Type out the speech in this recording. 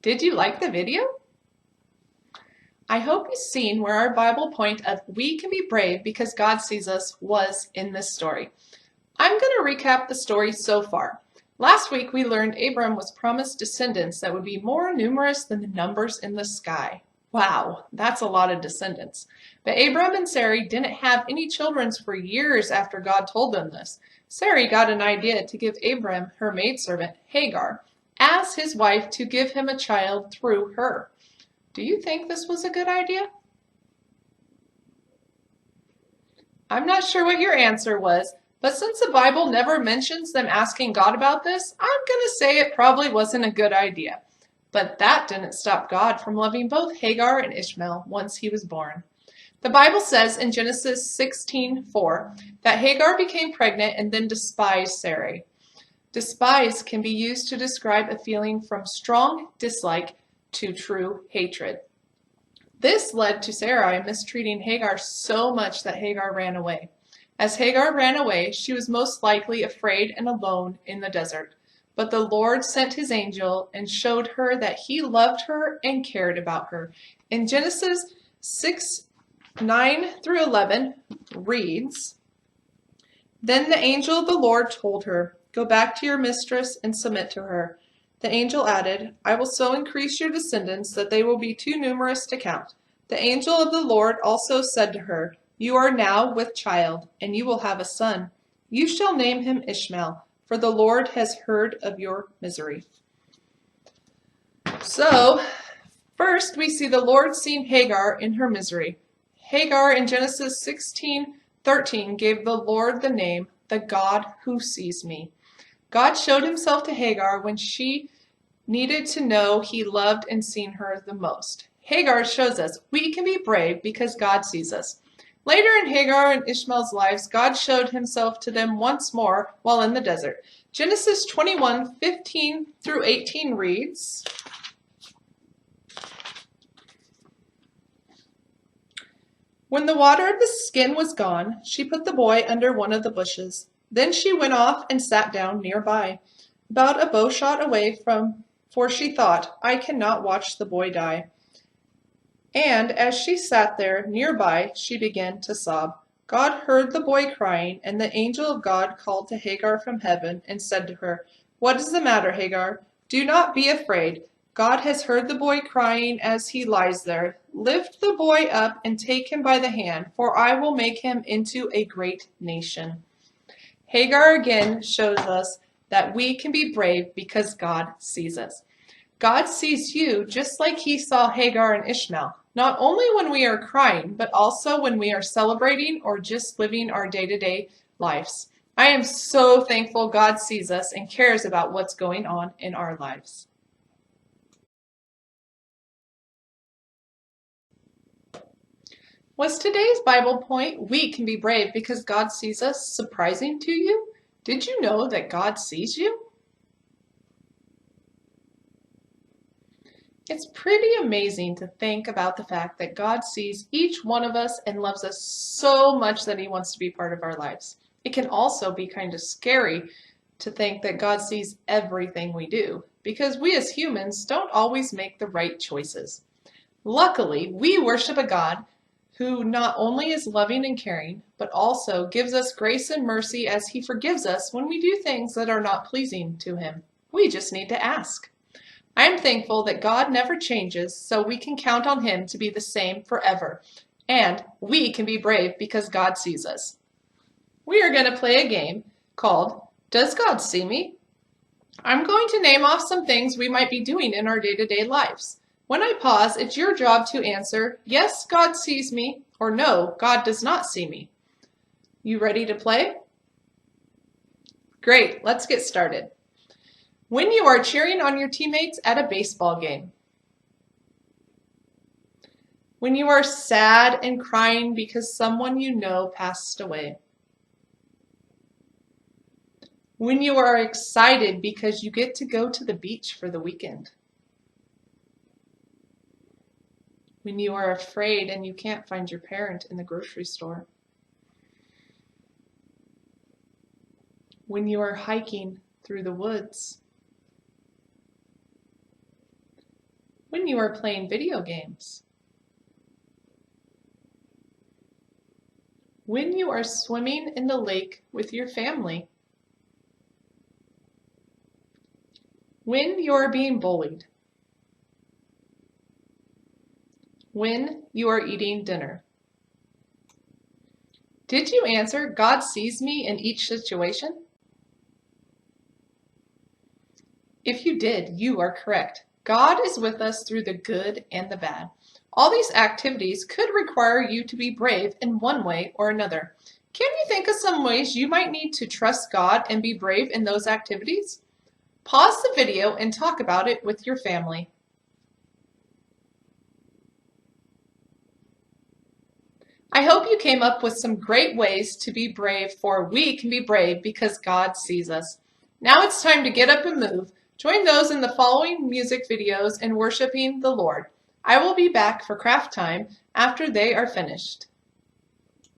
Did you like the video? I hope you've seen where our Bible point of we can be brave because God sees us was in this story. I'm going to recap the story so far. Last week we learned Abram was promised descendants that would be more numerous than the numbers in the sky. Wow, that's a lot of descendants. But Abram and Sarai didn't have any children for years after God told them this. Sarai got an idea to give Abram her maidservant, Hagar, as his wife to give him a child through her. Do you think this was a good idea? I'm not sure what your answer was, but since the Bible never mentions them asking God about this, I'm going to say it probably wasn't a good idea. But that didn't stop God from loving both Hagar and Ishmael once he was born. The Bible says in Genesis 16:4 that Hagar became pregnant and then despised Sarai. Despise can be used to describe a feeling from strong dislike to true hatred. This led to Sarai mistreating Hagar so much that Hagar ran away. As Hagar ran away, she was most likely afraid and alone in the desert. But the Lord sent his angel and showed her that he loved her and cared about her. In Genesis 6:9-11 reads, "Then the angel of the Lord told her, 'Go back to your mistress and submit to her.' The angel added, 'I will so increase your descendants that they will be too numerous to count.' The angel of the Lord also said to her, 'You are now with child, and you will have a son. You shall name him Ishmael, for the Lord has heard of your misery.'" So, first we see the Lord seeing Hagar in her misery. Hagar in Genesis 16:13 gave the Lord the name, "the God who sees me." God showed himself to Hagar when she needed to know he loved and seen her the most. Hagar shows us we can be brave because God sees us. Later in Hagar and Ishmael's lives, God showed himself to them once more while in the desert. Genesis 21:15-18 reads, "When the water of the skin was gone, she put the boy under one of the bushes. Then she went off and sat down nearby, about a bowshot away for she thought, 'I cannot watch the boy die.' And as she sat there nearby, she began to sob. God heard the boy crying, and the angel of God called to Hagar from heaven and said to her, 'What is the matter, Hagar? Do not be afraid. God has heard the boy crying as he lies there. Lift the boy up and take him by the hand, for I will make him into a great nation.'" Hagar again shows us that we can be brave because God sees us. God sees you just like he saw Hagar and Ishmael, not only when we are crying, but also when we are celebrating or just living our day-to-day lives. I am so thankful God sees us and cares about what's going on in our lives. Was today's Bible point, "We can be brave because God sees us," surprising to you? Did you know that God sees you? It's pretty amazing to think about the fact that God sees each one of us and loves us so much that he wants to be part of our lives. It can also be kind of scary to think that God sees everything we do, because we as humans don't always make the right choices. Luckily, we worship a God who not only is loving and caring, but also gives us grace and mercy as he forgives us when we do things that are not pleasing to him. We just need to ask. I am thankful that God never changes, so we can count on him to be the same forever. And we can be brave because God sees us. We are going to play a game called "Does God See Me?" I'm going to name off some things we might be doing in our day-to-day lives. When I pause, it's your job to answer, "Yes, God sees me," or "No, God does not see me." You ready to play? Great, let's get started. When you are cheering on your teammates at a baseball game. When you are sad and crying because someone you know passed away. When you are excited because you get to go to the beach for the weekend. When you are afraid and you can't find your parent in the grocery store. When you are hiking through the woods. When you are playing video games. When you are swimming in the lake with your family. When you are being bullied. When you are eating dinner. Did you answer, God sees me in each situation? If you did, you are correct. God is with us through the good and the bad. All these activities could require you to be brave in one way or another. Can you think of some ways you might need to trust God and be brave in those activities? Pause the video and talk about it with your family. I hope you came up with some great ways to be brave, for we can be brave because God sees us. Now it's time to get up and move. Join those in the following music videos in worshiping the Lord. I will be back for craft time after they are finished.